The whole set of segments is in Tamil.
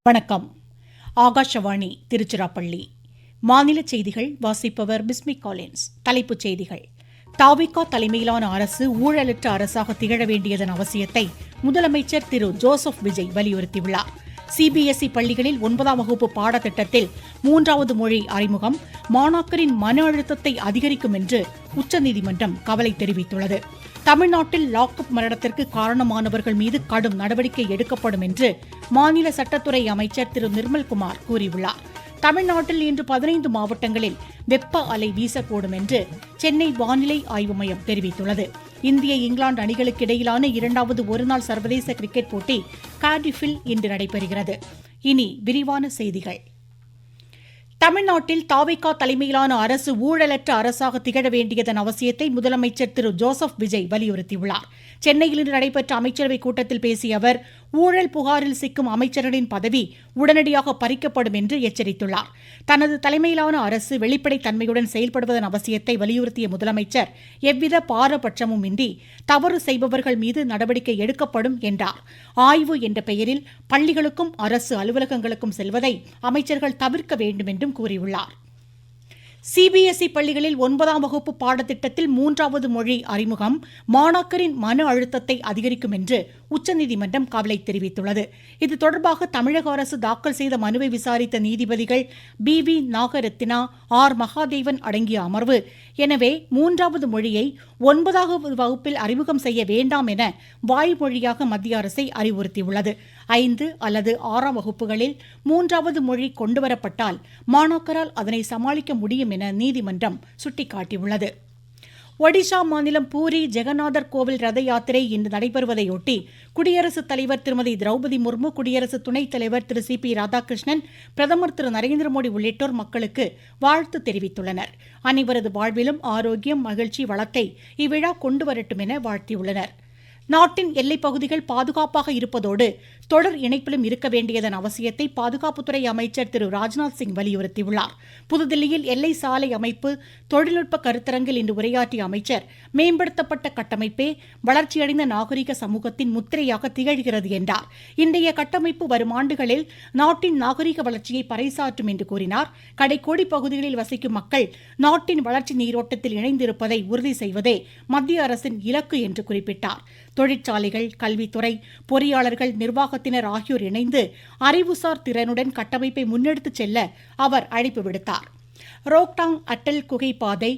வணக்கம். ஆகாஷவாணி திருச்சிராப்பள்ளி. மாநில செய்திகள் வாசிப்பவர் பிஸ்மி காலின்ஸ். தலைப்புச் செய்திகள். தவிக தலைமையிலான அரசு ஊழலற்ற அரசாக திகழ வேண்டியதன் அவசியத்தை முதலமைச்சர் திரு ஜோசப் விஜய் வலியுறுத்தியுள்ளார். சிபிஎஸ்இ பள்ளிகளில் 9ஆம் வகுப்பு பாடத்திட்டத்தில் 3வது மொழி அறிமுகம் மாணாக்கரின் மன அழுத்தத்தை அதிகரிக்கும் என்று உச்சநீதிமன்றம் கவலை தெரிவித்துள்ளது. தமிழ்நாட்டில் லாக்அப் மரணத்திற்கு காரணமானவர்கள் மீது கடும் நடவடிக்கை எடுக்கப்படும் என்று மாநில சட்டத்துறை அமைச்சர் திரு நிர்மல்குமார் கூறியுள்ளார். தமிழ்நாட்டில் இன்று 15 மாவட்டங்களில் வெப்ப அலை வீசக்கூடும் என்று சென்னை வானிலை ஆய்வு மையம் தெரிவித்துள்ளது. இந்திய இங்கிலாந்து அணிகளுக்கு இடையிலான 2வது ஒருநாள் சர்வதேச கிரிக்கெட் போட்டி கார்டிஃபில் இன்று நடைபெறுகிறது. இனி விரிவான செய்திகள். தமிழ்நாட்டில் தவிக தலைமையிலான அரசு ஊழலற்ற அரசாக திகழ வேண்டியதன் அவசியத்தை முதலமைச்சர் திரு ஜோசப் விஜய் வலியுறுத்தியுள்ளார். சென்னையில் இன்று நடைபெற்ற அமைச்சரவைக் கூட்டத்தில் பேசிய அவர், ஊழல் புகாரில் சிக்கும் அமைச்சர்களின் பதவி உடனடியாக பறிக்கப்படும் என்று எச்சரித்துள்ளார். தனது தலைமையிலான அரசு வெளிப்படைத் தன்மையுடன் செயல்படுவதன் அவசியத்தை வலியுறுத்திய முதலமைச்சர், எவ்வித பாரபட்சமும் இன்றி தவறு செய்பவர்கள் மீது நடவடிக்கை எடுக்கப்படும் என்றார். ஆய்வு என்ற பெயரில் பள்ளிகளுக்கும் அரசு அலுவலகங்களுக்கும் செல்வதை அமைச்சர்கள் தவிர்க்க வேண்டும் என்றும் கூறியுள்ளார். சிபிஎஸ்இ பள்ளிகளில் 9ஆம் வகுப்பு பாடத்திட்டத்தில் 3வது மொழி அறிமுகம் மாணாக்கரின் மன அழுத்தத்தை அதிகரிக்கும் என்று உச்சநீதிமன்றம் கவலை தெரிவித்துள்ளது. இது தொடர்பாக தமிழக அரசு தாக்கல் செய்த மனுவை விசாரித்த நீதிபதிகள் பி நாகரத்தினா, ஆர் மகாதேவன் அடங்கிய அமர்வு, எனவே 3வது மொழியை 9வது வகுப்பில் அறிமுகம் செய்ய வேண்டாம் என வாய்மொழியாக மத்திய அரசை அறிவுறுத்தியுள்ளது. 5 அல்லது 6ஆம் வகுப்புகளில் 3வது மொழி கொண்டுவரப்பட்டால் மாணாக்கரால் அதனை சமாளிக்க முடியும் என நீதிமன்றம் சுட்டிக்காட்டியுள்ளது. ஒடிஷா மாநிலம் பூரி ஜெகநாதர் கோவில் ரத யாத்திரை இன்று நடைபெறுவதையொட்டி குடியரசுத் தலைவர் திருமதி திரௌபதி முர்மு, குடியரசு துணைத் தலைவர் திரு சி பி ராதாகிருஷ்ணன், பிரதமர் திரு நரேந்திர மோடி உள்ளிட்டோர் மக்களுக்கு வாழ்த்து தெரிவித்துள்ளனர். அனைவரது வாழ்விலும் ஆரோக்கியம், மகிழ்ச்சி, வளத்தை இவ்விழா கொண்டுவரட்டும் என வாழ்த்தியுள்ளனர். நாட்டின் எல்லைப் பகுதிகள் பாதுகாப்பாக இருப்பதோடு தொடர் இணைப்பிலும் இருக்க வேண்டியதன் அவசியத்தை பாதுகாப்புத்துறை அமைச்சர் திரு ராஜ்நாத் சிங் வலியுறுத்தியுள்ளார். புதுதில்லியில் எல்லை சாலை அமைப்பு தொழில்நுட்ப கருத்தரங்கில் இன்று உரையாற்றிய அமைச்சர், மேம்படுத்தப்பட்ட கட்டமைப்பே வளர்ச்சியடைந்த நாகரிக சமூகத்தின் முத்திரையாக திகழ்கிறது என்றார். இன்றைய கட்டமைப்பு வரும் ஆண்டுகளில் நாட்டின் நாகரிக வளர்ச்சியை பறைசாற்றும் என்று கூறினார். கடைக்கோடி பகுதிகளில் வசிக்கும் மக்கள் நாட்டின் வளர்ச்சி நீரோட்டத்தில் இணைந்திருப்பதை உறுதி செய்வதே மத்திய அரசின் இலக்கு என்று குறிப்பிட்டார். தொழிற்சாலைகள், கல்வித்துறை, பொறியாளர்கள், நிர்வாகத்தினர் ஆகியோர் இணைந்து அறிவுசார் திறனுடன் கட்டமைப்பை முன்னெடுத்துச் செல்ல அவர் அழைப்பு விடுத்தார். ரோக்டாங் அட்டல் குகை பாதை,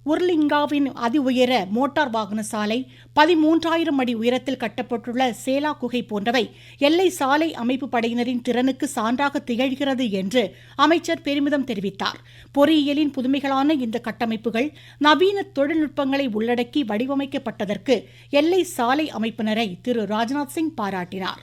உர்லிங்காவின் அதி உயர மோட்டார் வாகன சாலை, 13,000 அடி உயரத்தில் கட்டப்பட்டுள்ள சேலா குகை போன்றவை எல்லை சாலை அமைப்பு படையினரின் திறனுக்கு சான்றாக திகழ்கிறது என்று அமைச்சர் பெருமிதம் தெரிவித்தார். பொறியியலின் புதுமைகளான இந்த கட்டமைப்புகள் நவீன தொழில்நுட்பங்களை உள்ளடக்கி வடிவமைக்கப்பட்டதற்கு எல்லை சாலை அமைப்பினரை திரு ராஜ்நாத் சிங் பாராட்டினார்.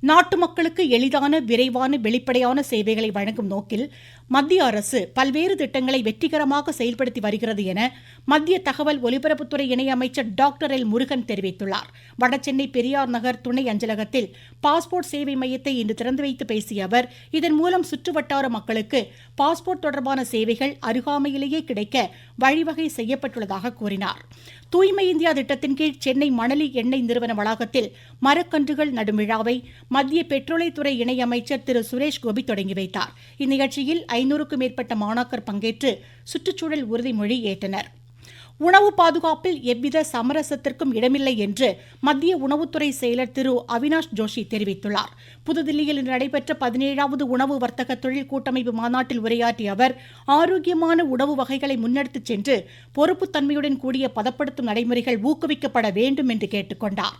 நாட்டு மக்களுக்கு எளிதான, விரைவான, வெளிப்படையான சேவைகளை வழங்கும் நோக்கில் மத்திய அரசு பல்வேறு திட்டங்களை வெற்றிகரமாக செயல்படுத்தி வருகிறது என மத்திய தகவல் ஒலிபரப்புத்துறை இணையமைச்சர் டாக்டர் எல் முருகன் தெரிவித்துள்ளார். வடசென்னை பெரியார் நகர் துணை அஞ்சலகத்தில் பாஸ்போர்ட் சேவை மையத்தை இன்று திறந்து வைத்து பேசிய அவர், இதன் மூலம் சுற்றுவட்டார மக்களுக்கு பாஸ்போர்ட் தொடர்பான சேவைகள் அருகாமையிலேயே கிடைக்க வழிவகை செய்யப்பட்டுள்ளதாக கூறினார். தூய்மை இந்தியா திட்டத்தின் கீழ் சென்னை மணலி எண்ணெய் நிறுவன வளாகத்தில் மரக்கன்றுகள் நடும் விழாவை மத்திய பெட்ரோலியத்துறை இணையமைச்சர் திரு சுரேஷ் கோபி தொடங்கி வைத்தார். இந்நிகழ்ச்சியில் 500க்கும் மேற்பட்ட மாணாக்கர் பங்கேற்று சுற்றுச்சூழல் உறுதிமொழி ஏற்றனர். உணவு பாதுகாப்பில் எவ்வித சமரசத்திற்கும் இடமில்லை என்று மத்திய உணவுத்துறை செயலர் திரு அவினாஷ் ஜோஷி தெரிவித்துள்ளார். புதுதில்லியில் இன்று நடைபெற்ற 17வது உணவு வர்த்தக தொழில் கூட்டமைப்பு மாநாட்டில் உரையாற்றிய அவர், ஆரோக்கியமான உணவு வகைகளை முன்னெடுத்துச் சென்று பொறுப்புத்தன்மையுடன் கூடிய பதப்படுத்தும் நடைமுறைகள் ஊக்குவிக்கப்பட வேண்டும் என்று கேட்டுக்கொண்டார்.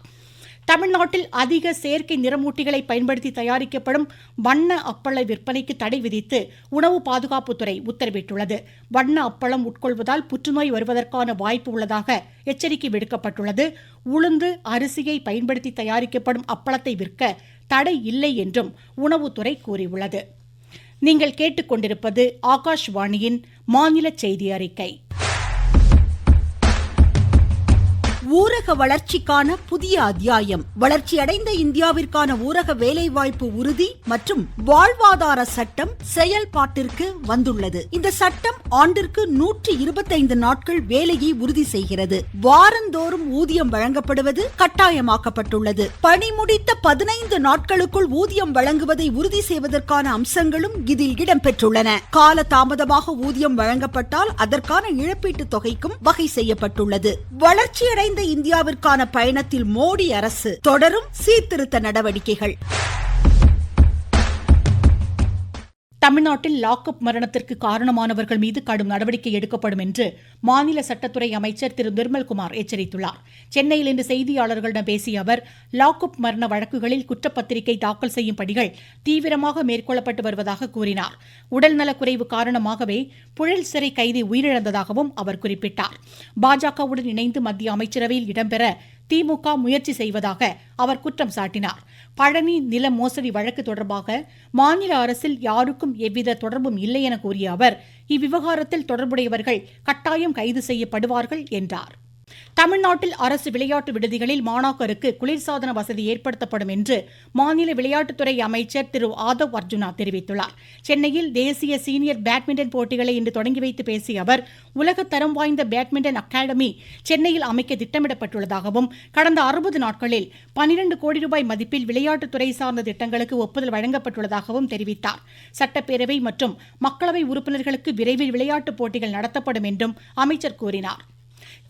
தமிழ்நாட்டில் அதிக செயற்கை நிறமூட்டிகளை பயன்படுத்தி தயாரிக்கப்படும் வண்ண அப்பள விற்பனைக்கு தடை விதித்து உணவு பாதுகாப்புத்துறை உத்தரவிட்டுள்ளது. வண்ண அப்பளம் உட்கொள்வதால் புற்றுநோய் வருவதற்கான வாய்ப்பு உள்ளதாக எச்சரிக்கை விடுக்கப்பட்டுள்ளது. உளுந்து, அரிசியை பயன்படுத்தி தயாரிக்கப்படும் அப்பளத்தை விற்க தடை இல்லை என்றும் உணவுத்துறை கூறியுள்ளது. நீங்கள் கேட்டுக்கொண்டிருப்பது ஆகாஷ்வாணியின் மாநில செய்தி அறிக்கை. ஊரக வளர்ச்சிக்கான புதிய அத்தியாயம். வளர்ச்சியடைந்த இந்தியாவிற்கான ஊரக வேலைவாய்ப்பு உறுதி மற்றும் வாழ்வாதார சட்டம் செயல்பாட்டிற்கு வந்துள்ளது. இந்த சட்டம் ஆண்டிற்கு 125 நாட்கள் வேலையை உறுதி செய்கிறது. வாரந்தோறும் ஊதியம் வழங்கப்படுவது கட்டாயமாக்கப்பட்டுள்ளது. பணி முடித்த 15 நாட்களுக்குள் ஊதியம் வழங்குவதை உறுதி செய்வதற்கான அம்சங்களும் இதில் இடம்பெற்றுள்ளன. கால தாமதமாக ஊதியம் வழங்கப்பட்டால் அதற்கான இழப்பீட்டுத் தொகைக்கும் வகை செய்யப்பட்டுள்ளது. வளர்ச்சியடைந்த இந்தியாவிற்கான பயணத்தில் மோடி அரசு தொடரும் சீர்திருத்த நடவடிக்கைகள். தமிழ்நாட்டில் லாக்அப் மரணத்திற்கு காரணமானவர்கள் மீது கடும் நடவடிக்கை எடுக்கப்படும் என்று மாநில சட்டத்துறை அமைச்சர் திரு நிர்மல்குமார் எச்சரித்துள்ளார். சென்னையில் இன்று செய்தியாளர்களிடம் பேசிய அவர், லாக்அப் மரண வழக்குகளில் குற்றப்பத்திரிகை தாக்கல் செய்யும் பணிகள் தீவிரமாக மேற்கொள்ளப்பட்டு வருவதாக கூறினார். உடல்நலக்குறைவு காரணமாகவே புழல் சிறை கைதி உயிரிழந்ததாகவும் அவர் குறிப்பிட்டார். பாஜகவுடன் இணைந்து மத்திய அமைச்சரவையில் இடம்பெற திமுக முயற்சி செய்வதாக அவர் குற்றம் சாட்டினார். பழனி நில மோசடி வழக்கு தொடர்பாக மாநில அரசில் யாருக்கும் எவ்வித தொடர்பும் இல்லை என கூறிய அவர், இவ்விவகாரத்தில் தொடர்புடையவர்கள் கட்டாயம் கைது செய்யப்படுவார்கள் என்றார். தமிழ்நாட்டில் அரசு விளையாட்டு விடுதிகளில் மாணாக்கருக்கு குளிர்சாதன வசதி ஏற்படுத்தப்படும் என்று மாநில விளையாட்டுத்துறை அமைச்சர் திரு ஆதவ் அர்ஜுனா தெரிவித்துள்ளார். சென்னையில் தேசிய சீனியர் பேட்மிண்டன் போட்டிகளை இன்று தொடங்கி வைத்து பேசிய அவர், உலகத்தரம் வாய்ந்த பேட்மிண்டன் அகாடமி சென்னையில் அமைக்க திட்டமிடப்பட்டுள்ளதாகவும் கடந்த 60 நாட்களில் 12 கோடி ரூபாய் மதிப்பில் விளையாட்டுத்துறை சார்ந்த திட்டங்களுக்கு ஒப்புதல் வழங்கப்பட்டுள்ளதாகவும் தெரிவித்தார். சட்டப்பேரவை மற்றும் மக்களவை உறுப்பினர்களுக்கு விரைவில் விளையாட்டுப் போட்டிகள் நடத்தப்படும் என்றும் அமைச்சர் கூறினார்.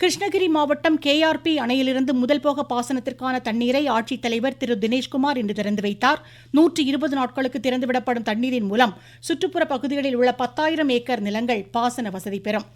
கிருஷ்ணகிரி மாவட்டம் KRP அணையிலிருந்து முதல் போக பாசனத்திற்கான தண்ணீரை ஆட்சித்தலைவர் திரு தினேஷ்குமார் இன்று திறந்து வைத்தார். 120 நாட்களுக்கு திறந்துவிடப்படும் தண்ணீரின் மூலம் சுற்றுப்புற பகுதிகளில் உள்ள 10,000 ஏக்கர் நிலங்கள் பாசன வசதி பெறும்.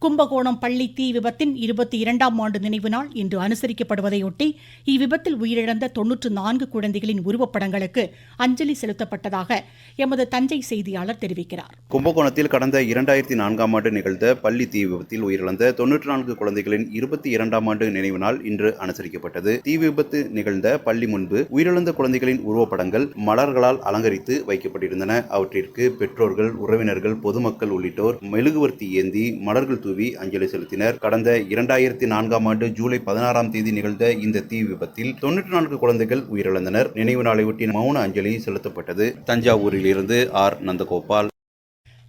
கும்பகோணம் பள்ளி தீ விபத்தின் 22ஆம் ஆண்டு நினைவு நாள் இன்று அனுசரிக்கப்படுவதையொட்டி இவ்விபத்தில் உயிரிழந்த 94 குழந்தைகளின் உருவப்படங்களுக்கு அஞ்சலி செலுத்தப்பட்டதாக எமது தஞ்சை செய்தியாளர் தெரிவிக்கிறார். கும்பகோணத்தில் கடந்த 2004ஆம் ஆண்டு நிகழ்ந்த பள்ளி தீ விபத்தில் உயிரிழந்த 94 குழந்தைகளின் 22ஆம் ஆண்டு நினைவு நாள் இன்று அனுசரிக்கப்பட்டது. தீ விபத்து நிகழ்ந்த பள்ளி முன்பு உயிரிழந்த குழந்தைகளின் உருவப்படங்கள் மலர்களால் அலங்கரித்து வைக்கப்பட்டிருந்தன. அவற்றிற்கு பெற்றோர்கள், உறவினர்கள், பொதுமக்கள் உள்ளிட்டோர் மெழுகுவர்த்தி ஏந்தி மலர்கள் தூவி அஞ்சலி செலுத்தினர். கடந்த 2004ஆம் ஆண்டு ஜூலை 16ஆம் தேதி நிகழ்ந்த இந்த தீ விபத்தில் 94 குழந்தைகள் உயிரிழந்தனர். நினைவு நாளையொட்டி மௌன அஞ்சலி செலுத்தப்பட்டது. தஞ்சாவூரில் இருந்து ஆர். நந்தகோபால்.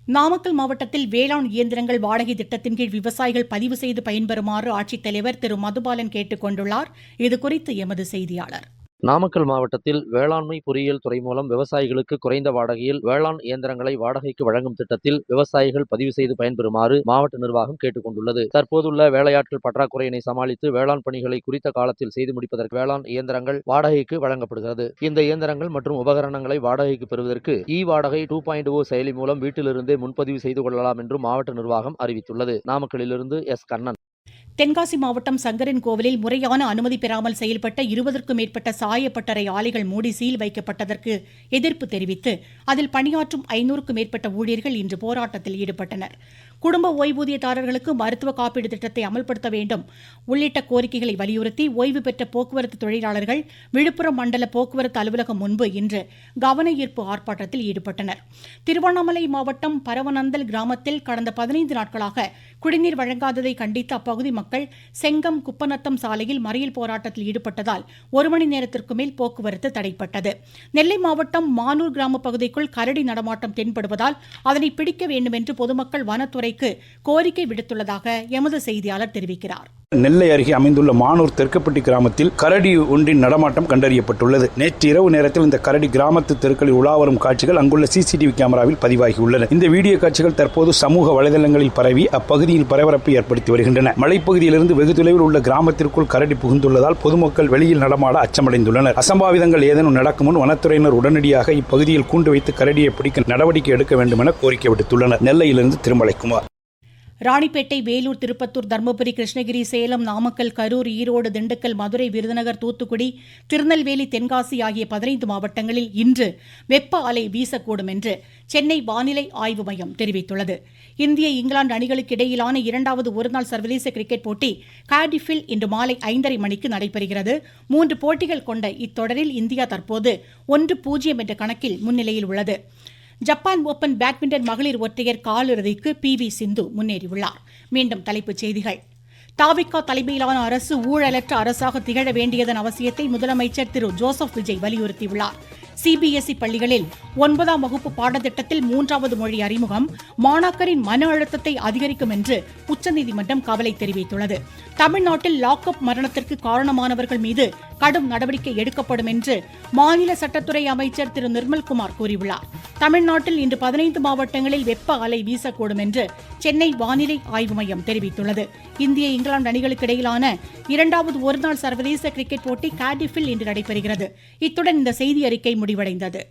நாமக்கல் மாவட்டத்தில் வேளாண் இயந்திரங்கள் வாடகை திட்டத்தின் கீழ் விவசாயிகள் பதிவு செய்து பயன்பெறுமாறு ஆட்சித்தலைவர் திரு மதுபாலன் கேட்டுக் கொண்டுள்ளார். இதுகுறித்து எமது செய்தியாளர். நாமக்கல் மாவட்டத்தில் வேளாண்மை பொறியியல் துறை மூலம் விவசாயிகளுக்கு குறைந்த வாடகையில் வேளாண் இயந்திரங்களை வாடகைக்கு வழங்கும் திட்டத்தில் விவசாயிகள் பதிவு செய்து பயன்பெறுமாறு மாவட்ட நிர்வாகம் கேட்டுக் கொண்டுள்ளது. தற்போதுள்ள வேலையாட்கள் பற்றாக்குறையினை சமாளித்து வேளாண் பணிகளை குறித்த காலத்தில் செய்து முடிப்பதற்கு வேளாண் இயந்திரங்கள் வாடகைக்கு வழங்கப்படுகிறது. இந்த இயந்திரங்கள் மற்றும் உபகரணங்களை வாடகைக்கு பெறுவதற்கு வாடகை 2.0 செயலி மூலம் வீட்டிலிருந்தே முன்பதிவு செய்து கொள்ளலாம் என்றும் மாவட்ட நிர்வாகம் அறிவித்துள்ளது. நாமக்கலிலிருந்து எஸ். கண்ணன். தென்காசி மாவட்டம் சங்கரன் கோவிலில் முறையான அனுமதி பெறாமல் செயல்பட்ட 20க்கும் மேற்பட்ட சாயப்பட்டறை ஆலைகள் மூடி சீல் வைக்கப்பட்டதற்கு எதிர்ப்பு தெரிவித்து அதில் பணியாற்றும் 500க்கும் மேற்பட்ட ஊழியர்கள் இன்று போராட்டத்தில் ஈடுபட்டனர். குடும்ப ஓய்வூதியதாரர்களுக்கு மருத்துவ காப்பீடு திட்டத்தை அமல்படுத்த வேண்டும் உள்ளிட்ட கோரிக்கைகளை வலியுறுத்தி ஓய்வு பெற்ற போக்குவரத்து தொழிலாளர்கள் விழுப்புரம் மண்டல போக்குவரத்து அலுவலகம் முன்பு இன்று கவன ஈர்ப்பு ஆர்ப்பாட்டத்தில் ஈடுபட்டனர். திருவண்ணாமலை மாவட்டம் பரவனந்தல் கிராமத்தில் கடந்த 15 நாட்களாக குடிநீர் வழங்காததை கண்டித்து அப்பகுதி மக்கள் செங்கம் குப்பநத்தம் சாலையில் மறியல் போராட்டத்தில் ஈடுபட்டதால் 1 மணி நேரத்திற்கு மேல் போக்குவரத்து தடைப்பட்டது. நெல்லை மாவட்டம் மானூர் கிராம பகுதிக்குள் கரடி நடமாட்டம் தென்படுவதால் அதனை பிடிக்க வேண்டும் என்று பொதுமக்கள் வனத்துறைக்கு கோரிக்கை விடுத்துள்ளதாக எமது செய்தியாளர் தெரிவிக்கிறார். நெல்லை அருகே அமைந்துள்ள மானூர் தெற்குப்பட்டி கிராமத்தில் கரடி ஒன்றின் நடமாட்டம் கண்டறியப்பட்டுள்ளது. நேற்று இரவு நேரத்தில் இந்த கரடி கிராமத்து தெருக்களில் உலாவரும் காட்சிகள் அங்குள்ள CCTV கேமராவில் பதிவாகியுள்ளன. இந்த வீடியோ காட்சிகள் தற்போது சமூக வலைதளங்களில் பரவி அப்பகுதியில் பரபரப்பை ஏற்படுத்தி வருகின்றன. மலைப்பகுதியிலிருந்து வெகு தொலைவில் உள்ள கிராமத்திற்குள் கரடி புகுந்துள்ளதால் பொதுமக்கள் வெளியில் நடமாட அச்சமடைந்துள்ளனர். அசம்பாவிதங்கள் ஏதேனும் நடக்கும் முன் வனத்துறையினர் உடனடியாக இப்பகுதியில் கூண்டு வைத்து கரடியை பிடிக்க நடவடிக்கை எடுக்க வேண்டும் என கோரிக்கை விடுத்துள்ளனர். நெல்லையிலிருந்து திருமலைக்குமார். ராணிப்பேட்டை, வேலூர், திருப்பத்தூர், தர்மபுரி, கிருஷ்ணகிரி, சேலம், நாமக்கல், கரூர், ஈரோடு, திண்டுக்கல், மதுரை, விருதுநகர், தூத்துக்குடி, திருநெல்வேலி, தென்காசி ஆகிய 15 மாவட்டங்களில் இன்று வெப்ப அலை வீசக்கூடும் என்று சென்னை வானிலை ஆய்வு மையம் தெரிவித்துள்ளது. இந்திய, இங்கிலாந்து அணிகளுக்கு இடையிலான 2வது ஒருநாள் சர்வதேச கிரிக்கெட் போட்டி கார்டிஃபில் இன்று மாலை 5:30 மணிக்கு நடைபெறுகிறது. 3 போட்டிகள் கொண்ட இத்தொடரில் இந்தியா தற்போது 1-0 என்ற கணக்கில் முன்னிலையில் உள்ளது. ஜப்பான் ஓபன் பேட்மிண்டன் மகளிர் ஒற்றையர் காலிறுதிக்கு PV சிந்து முன்னேறியுள்ளார். மீண்டும் தலைப்புச் செய்திகள். தாவிகா தலைமையிலான அரசு ஊழலற்ற அரசாக திகழ வேண்டியதன் அவசியத்தை முதலமைச்சர் திரு ஜோசப் விஜய் வலியுறுத்தியுள்ளார். சிபிஎஸ்இ பள்ளிகளில் 9ஆம் வகுப்பு பாடத்திட்டத்தில் 3வது மொழி அறிமுகம் மாணாக்கரின் மன அழுத்தத்தை அதிகரிக்கும் என்று உச்சநீதிமன்றம் கவலை தெரிவித்துள்ளது. தமிழ்நாட்டில் லாக்அப் மரணத்திற்கு காரணமானவர்கள் மீது கடும் நடவடிக்கை எடுக்கப்படும் என்று மாநில சட்டத்துறை அமைச்சர் திரு நிர்மல்குமார் கூறியுள்ளார். தமிழ்நாட்டில் இன்று 15 மாவட்டங்களில் வெப்ப அலை வீசக்கூடும் என்று சென்னை வானிலை ஆய்வு மையம் தெரிவித்துள்ளது. இந்திய இங்கிலாந்து அணிகளுக்கு இடையிலான 2வது ஒருநாள் சர்வதேச கிரிக்கெட் போட்டி கார்டிஃபில் இன்று நடைபெறுகிறது. இத்துடன் இந்த செய்தி அறிக்கை முடிவடைந்தது.